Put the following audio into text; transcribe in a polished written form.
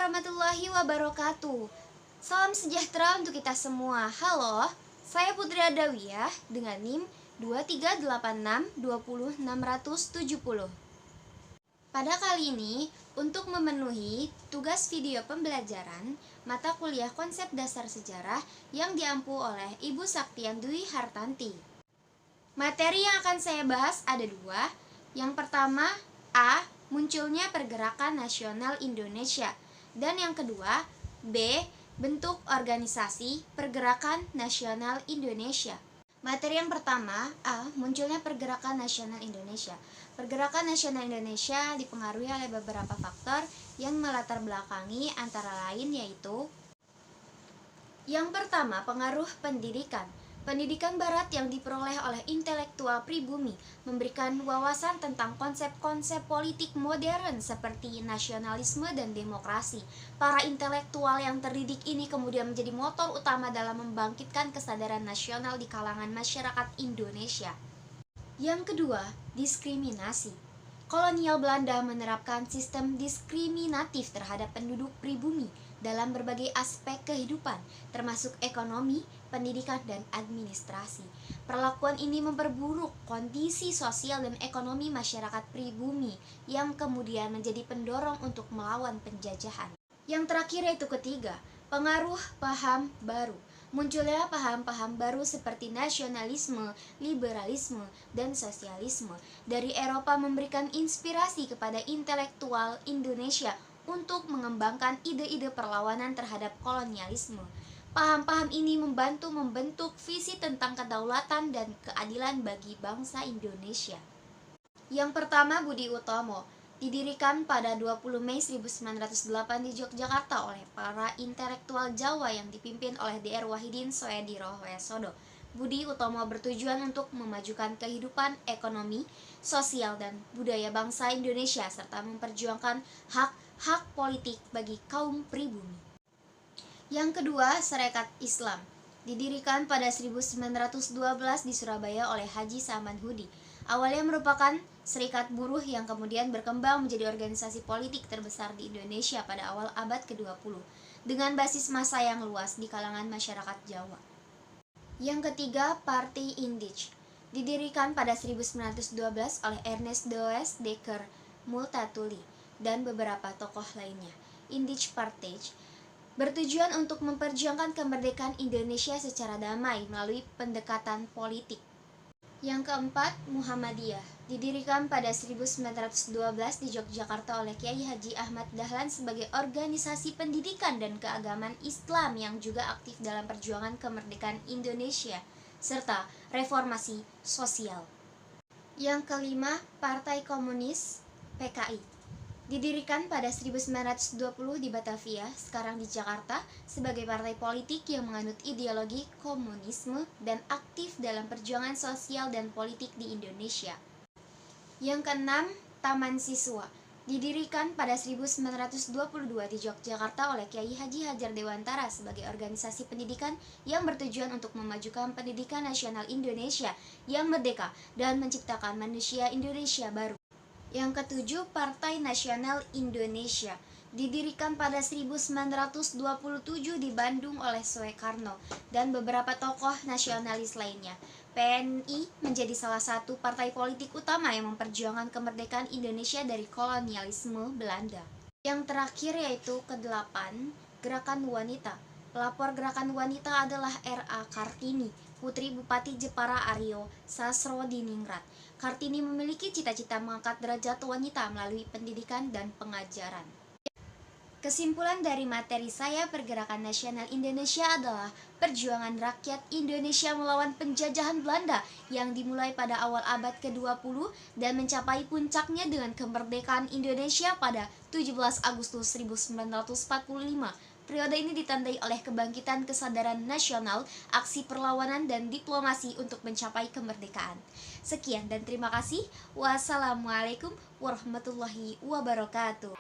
warahmatullahi wabarakatuh. Salam sejahtera untuk kita semua. Halo, saya Putri Adawiyah dengan NIM 2386200670. Pada kali ini, untuk memenuhi tugas video pembelajaran mata kuliah konsep dasar sejarah yang diampu oleh Ibu Saktian Dwi Hartanti. Materi yang akan saya bahas ada dua. Yang pertama, A. Munculnya pergerakan nasional Indonesia. Dan yang kedua, B. Bentuk organisasi pergerakan nasional Indonesia. Materi yang pertama, A. Munculnya pergerakan nasional Indonesia. Pergerakan nasional Indonesia dipengaruhi oleh beberapa faktor yang melatar belakangi, antara lain yaitu: yang pertama, pengaruh pendidikan. Pendidikan barat yang diperoleh oleh intelektual pribumi memberikan wawasan tentang konsep-konsep politik modern seperti nasionalisme dan demokrasi. Para intelektual yang terdidik ini kemudian menjadi motor utama dalam membangkitkan kesadaran nasional di kalangan masyarakat Indonesia. Yang kedua, diskriminasi. Kolonial Belanda menerapkan sistem diskriminatif terhadap penduduk pribumi dalam berbagai aspek kehidupan, termasuk ekonomi, pendidikan, dan administrasi. Perlakuan ini memperburuk kondisi sosial dan ekonomi masyarakat pribumi yang kemudian menjadi pendorong untuk melawan penjajahan. Yang terakhir yaitu ketiga, pengaruh paham baru. Munculnya paham-paham baru seperti nasionalisme, liberalisme, dan sosialisme dari Eropa memberikan inspirasi kepada intelektual Indonesia untuk mengembangkan ide-ide perlawanan terhadap kolonialisme. Paham-paham ini membantu membentuk visi tentang kedaulatan dan keadilan bagi bangsa Indonesia. Yang pertama, Budi Utomo. Didirikan pada 20 Mei 1908 di Yogyakarta oleh para intelektual Jawa yang dipimpin oleh Dr. Wahidin Soedirohoesodo. Budi Utomo bertujuan untuk memajukan kehidupan ekonomi, sosial, dan budaya bangsa Indonesia serta memperjuangkan hak-hak politik bagi kaum pribumi. Yang kedua, Sarekat Islam. Didirikan pada 1912 di Surabaya oleh Haji Saman Hudi. Awalnya merupakan serikat buruh yang kemudian berkembang menjadi organisasi politik terbesar di Indonesia pada awal abad ke-20 dengan basis massa yang luas di kalangan masyarakat Jawa. Yang ketiga, Partai Indige. Didirikan pada 1912 oleh Ernest Does Dekker Multatuli dan beberapa tokoh lainnya. Indige Partai bertujuan untuk memperjuangkan kemerdekaan Indonesia secara damai melalui pendekatan politik. Yang keempat, Muhammadiyah. Didirikan pada 1912 di Yogyakarta oleh Kiai Haji Ahmad Dahlan sebagai organisasi pendidikan dan keagamaan Islam yang juga aktif dalam perjuangan kemerdekaan Indonesia serta reformasi sosial. Yang kelima, Partai Komunis PKI. Didirikan pada 1920 di Batavia, sekarang di Jakarta, sebagai partai politik yang menganut ideologi komunisme dan aktif dalam perjuangan sosial dan politik di Indonesia. Yang keenam, Taman Siswa. Didirikan pada 1922 di Yogyakarta oleh Kiai Haji Hajar Dewantara sebagai organisasi pendidikan yang bertujuan untuk memajukan pendidikan nasional Indonesia yang merdeka dan menciptakan manusia Indonesia baru. Yang ketujuh, Partai Nasional Indonesia. Didirikan pada 1927 di Bandung oleh Soekarno dan beberapa tokoh nasionalis lainnya. PNI menjadi salah satu partai politik utama yang memperjuangkan kemerdekaan Indonesia dari kolonialisme Belanda. Yang terakhir yaitu kedelapan, Gerakan Wanita. Pelapor Gerakan Wanita adalah R.A. Kartini, putri Bupati Jepara Aryo Sasrodiningrat. Kartini memiliki cita-cita mengangkat derajat wanita melalui pendidikan dan pengajaran. Kesimpulan dari materi saya, pergerakan nasional Indonesia adalah perjuangan rakyat Indonesia melawan penjajahan Belanda yang dimulai pada awal abad ke-20 dan mencapai puncaknya dengan kemerdekaan Indonesia pada 17 Agustus 1945. Periode ini ditandai oleh kebangkitan kesadaran nasional, aksi perlawanan, dan diplomasi untuk mencapai kemerdekaan. Sekian dan terima kasih. Wassalamualaikum warahmatullahi wabarakatuh.